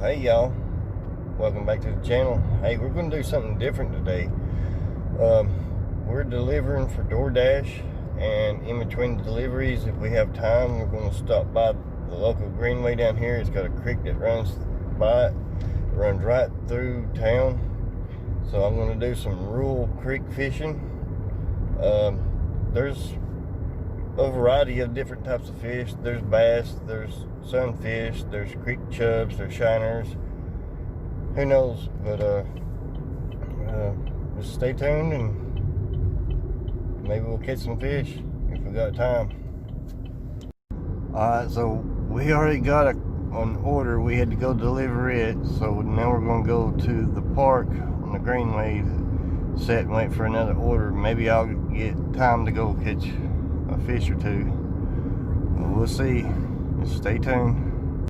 Hey y'all, welcome back to the channel. Hey, we're going to do something different today. We're delivering for DoorDash, and in between the deliveries, if we have time, we're going to stop by the local greenway down here. It's got a creek that runs by it. It runs right through town. So I'm going to do some rural creek fishing. There's a variety of different types of fish. There's bass, there's sunfish, there's creek chubs, there's shiners. Who knows? But just stay tuned and maybe we'll catch some fish if we got time. Alright, so we already got an order. We had to go deliver it, so now we're going to go to the park on the greenway, sit and wait for another order. Maybe I'll get time to go catch a fish or two. We'll see. Just stay tuned.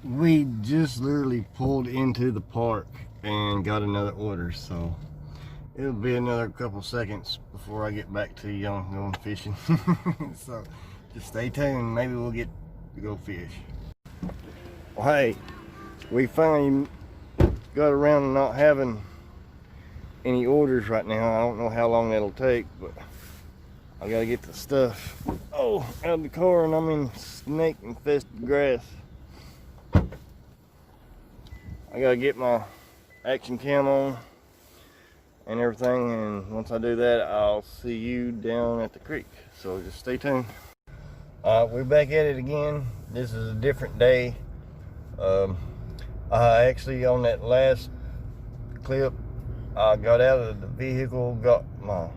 We just literally pulled into the park and got another order, so it'll be another couple seconds before I get back to y'all going fishing. So just stay tuned. Maybe we'll get to go fish. Well, hey, we finally got around to not having any orders right now. I don't know how long that'll take, but I gotta get the stuff out of the car, and I'm in snake infested grass. I gotta get my action cam on and everything, and once I do that, I'll see you down at the creek. So just stay tuned. We're back at it again. This is a different day. I actually, on that last clip, I got out of the vehicle, got my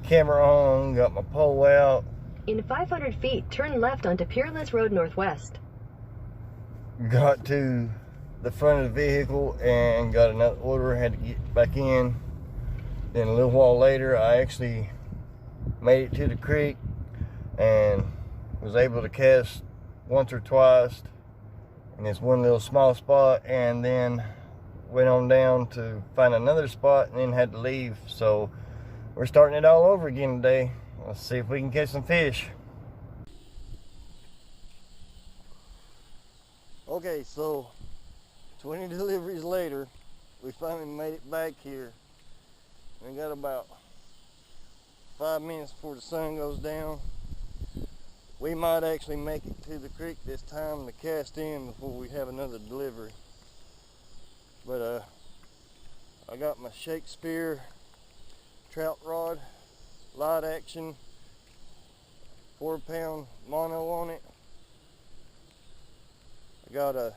camera on, got my pole out. In 500 feet, turn left onto Peerless Road Northwest. Got to the front of the vehicle and got another order, had to get back in. Then a little while later, I actually made it to the creek and was able to cast once or twice in this one little small spot, and then went on down to find another spot and then had to leave. So we're starting it all over again today. Let's see if we can catch some fish. Okay, so 20 deliveries later, we finally made it back here. We got about 5 minutes before the sun goes down. We might actually make it to the creek this time to cast in before we have another delivery. But I got my Shakespeare trout rod, light action, 4-pound mono on it. I got a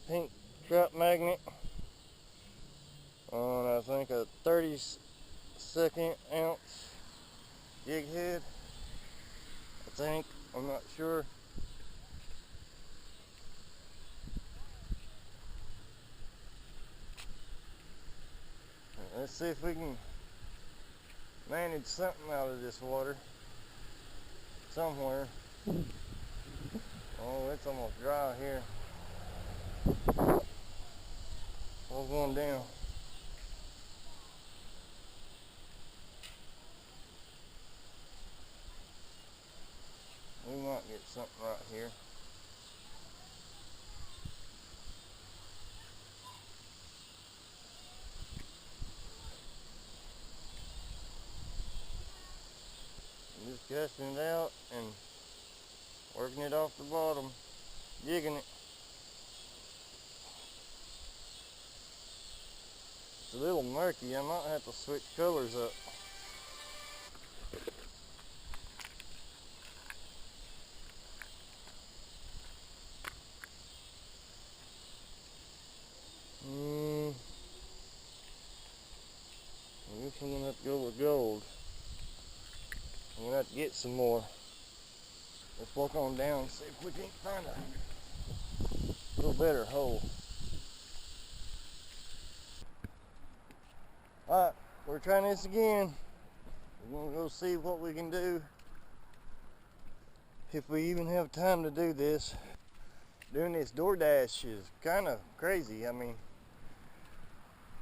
pink trout magnet on, I think, a 32nd ounce jig head. I think, I'm not sure. Let's see if we can manage something out of this water somewhere. Oh, it's almost dry here. All going down. We might get something right here. I'm just casting it out and working it off the bottom, jigging it. It's a little murky. I might have to switch colors up. I guess I'm gonna have to go with gold. I'm gonna have to get some more. Let's walk on down and see if we can find a little better hole. Alright, we're trying this again. We're gonna go see what we can do. If we even have time to do this. Doing this DoorDash is kind of crazy. I mean,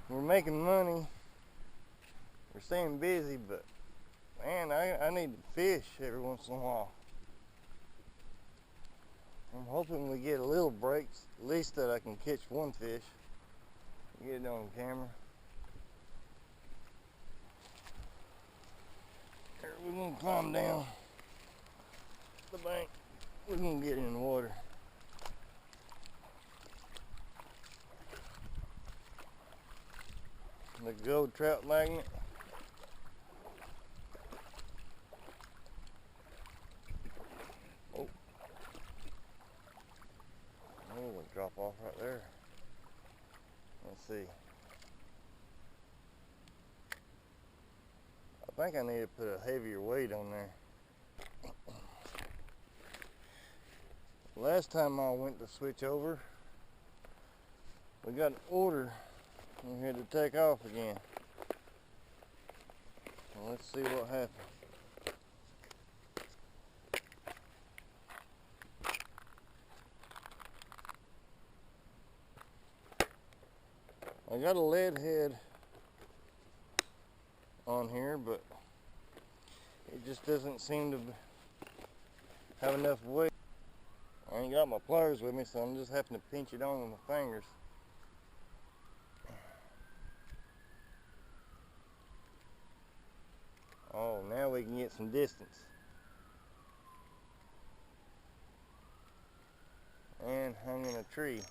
we're making money, we're staying busy, but man, I need need to fish every once in a while. I'm hoping we get a little breaks, at least that I can catch one fish. Get it on camera. Here, we're gonna climb down the bank. We're gonna get in the water. The gold trout magnet. Oh, it'll drop off right there. Let's see. I think I need to put a heavier weight on there. Last time I went to switch over, we got an order and we had to take off again. Well, let's see what happens. I got a lead head on here, but it just doesn't seem to have enough weight. I ain't got my pliers with me, so I'm just having to pinch it on with my fingers. Oh, now we can get some distance. And hung in a tree.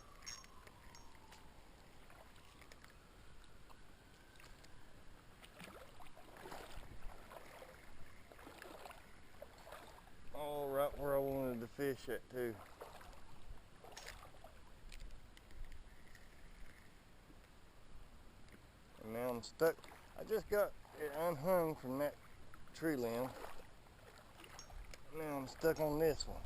Oh, right where I wanted to fish at too. And now I'm stuck. I just got it unhung from that tree limb. Now I'm stuck on this one.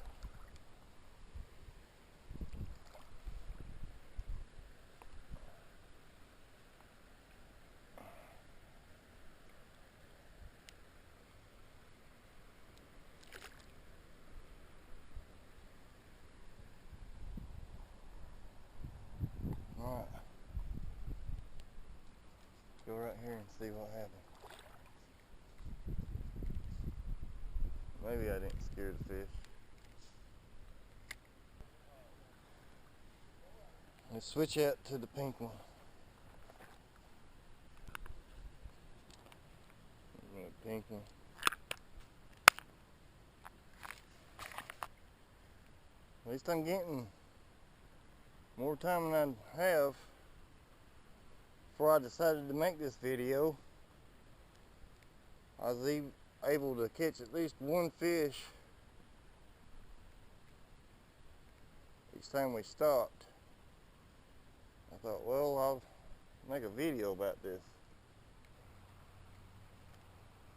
Alright. Go right here and see what happens. Maybe I didn't scare the fish. Let's switch out to the pink one. Pink one. At least I'm getting more time than I have before I decided to make this video. I was able to catch at least one fish each time we stopped. I thought, well, I'll make a video about this.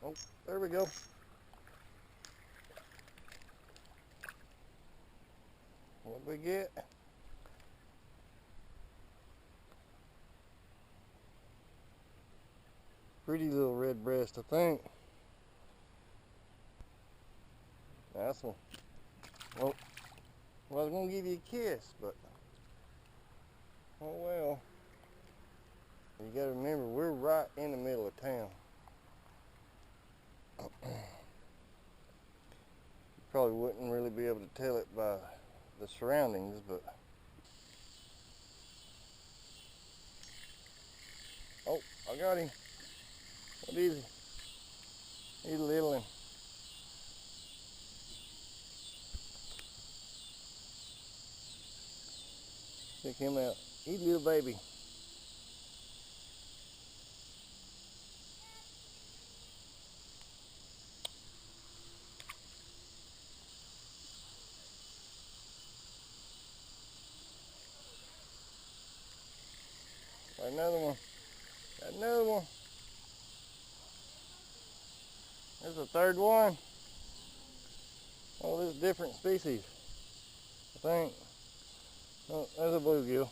Oh, there we go. What we get? Pretty little red breast, I think. That's one. Well, I was gonna give you a kiss, but oh well. You gotta remember, we're right in the middle of town. You probably wouldn't really be able to tell it by the surroundings, but oh, I got him. What is he? He's a little one. Check him out. He's a little baby. Got another one. Got another one. There's the third one. Oh, this is a different species, I think. Oh, there's a bluegill.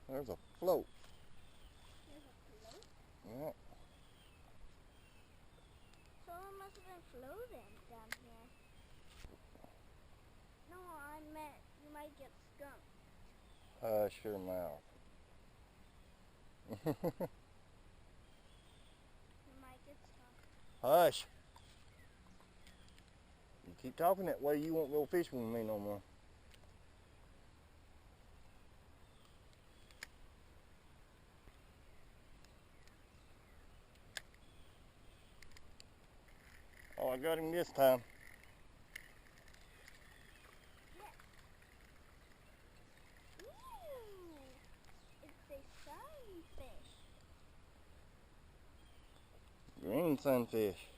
There's a float. There's a float? Yep. Someone must have been floating down here. No, I meant you might get skunked. Hush your mouth. You might get skunked. Hush. You keep talking that way, you won't go fishing with me no more. Oh, I got him this time. Ooh, it's a sunfish. Green sunfish.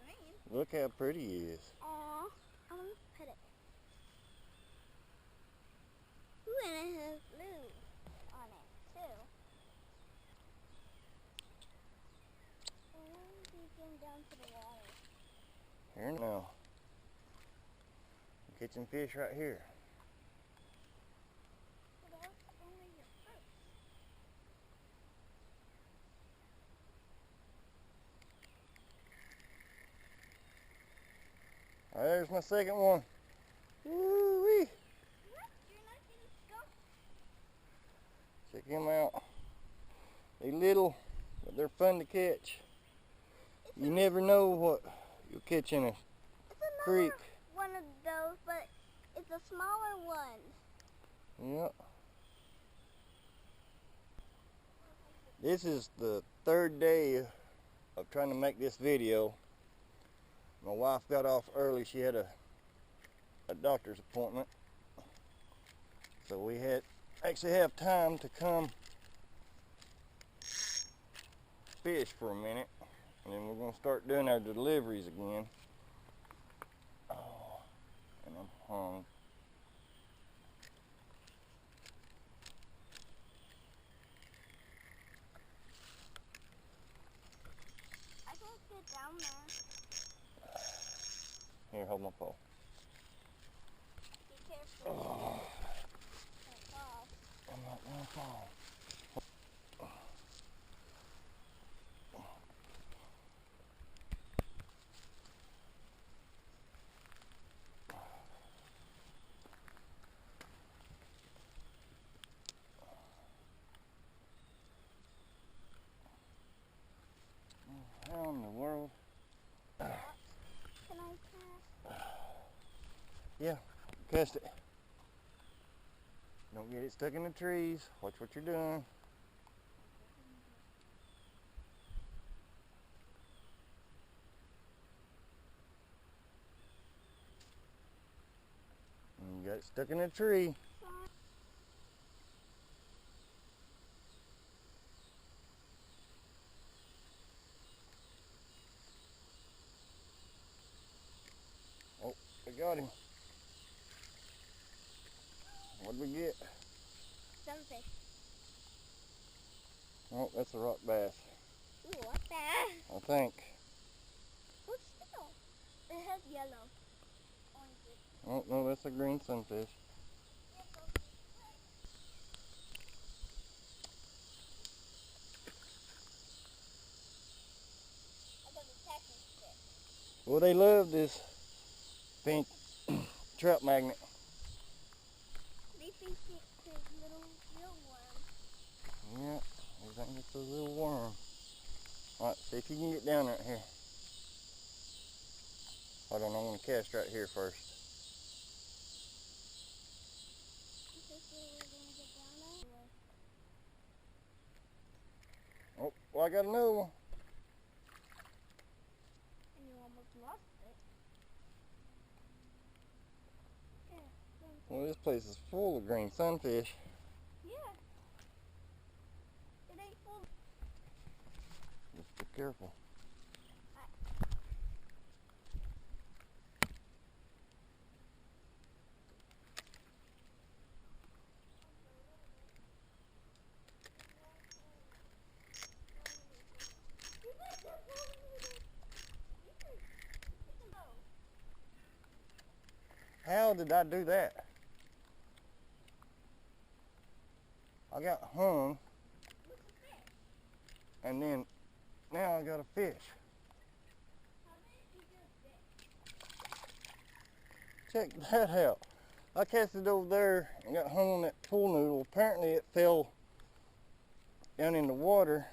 Green? Look how pretty he is. Aw, I want to pet it. Ooh, and it has blue on it, too. And we came down to the water. Here now. I'm catching fish right here. But that's only your first. There's my second one. Woo-wee. What? You're not getting skunked? Check him out. They little, but they're fun to catch. You never know what you'll catch in a It's another creek. one of those, but it's a smaller one. Yep. This is the third day of trying to make this video. My wife got off early. She had a doctor's appointment. So we actually have time to come fish for a minute. And then we're going to start doing our deliveries again. Oh, and I'm hung. I can't get down there. Here, hold my pole. Be careful. Oh, Don't fall. I'm not going to fall. How in the world? Can I cast? Yeah, cast it. Don't get it stuck in the trees. Watch what you're doing. And you got it stuck in a tree. Oh, we got him. What'd we get? Sunfish. Oh, that's a rock bass, Ooh, what's that? I think. What's still? It has yellow. Orange. Oh, no, that's a green sunfish. I got the tacking stick. Well, they love this pink trout magnet. They think it's a little real worm. Yeah, they think it's a little worm. Alright, see if you can get down right here. Hold on, I'm going to cast right here first. You think we're gonna get down there? Oh, well, I got another one. And you almost lost it. Yeah. Well, this place is full of green sunfish. Yeah. It ain't full. Just be careful. How did I do that? I got hung. And then now I got a fish. Check that out. I cast it over there and got hung on that pool noodle. Apparently it fell down in the water.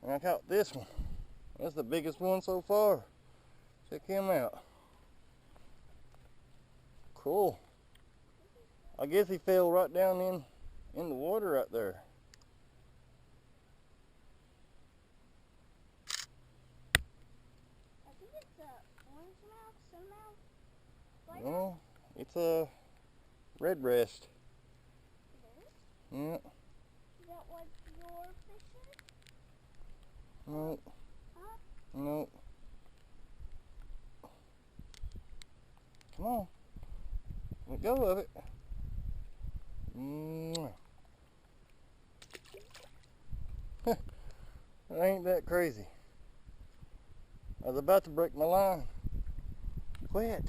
And I caught this one. That's the biggest one so far. Check him out. Cool. I guess he fell right down in the water right there. I think it's a orange mouth, sunmouth. No, it's a red breast. It is? Yeah. Is that what your fish is? No. Huh? No. Come on. Let go of it. It ain't that crazy. I was about to break my line. Quit.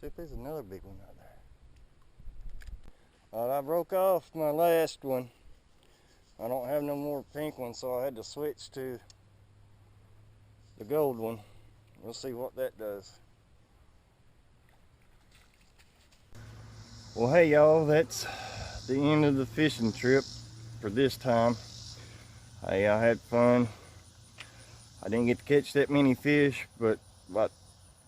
See if there's another big one out there. Alright, I broke off my last one. I don't have no more pink ones, so I had to switch to the gold one. We'll see what that does. Well, hey y'all, that's the end of the fishing trip for this time. Hey, I had fun. I didn't get to catch that many fish, but about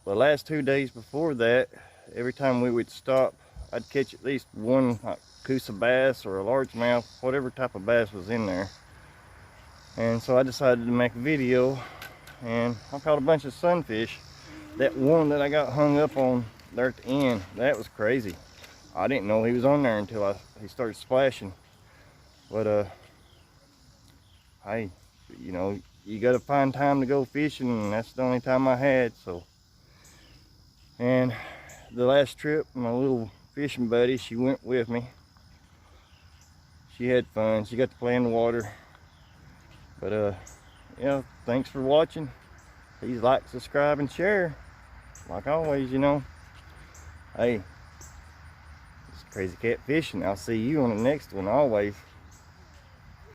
the last 2 days before that, every time we would stop, I'd catch at least one Coosa bass or a largemouth, whatever type of bass was in there. And so I decided to make a video, and I caught a bunch of sunfish. That one that I got hung up on there at the end, that was crazy. I didn't know he was on there until he started splashing. But hey, you know, you gotta find time to go fishing, and that's the only time I had. So, and the last trip, my little fishing buddy, she went with me. She had fun. She got to play in the water. But yeah, thanks for watching. Please like, subscribe, and share. Like always, you know. Hey, it's Crazy Cat Fishing. I'll see you on the next one always.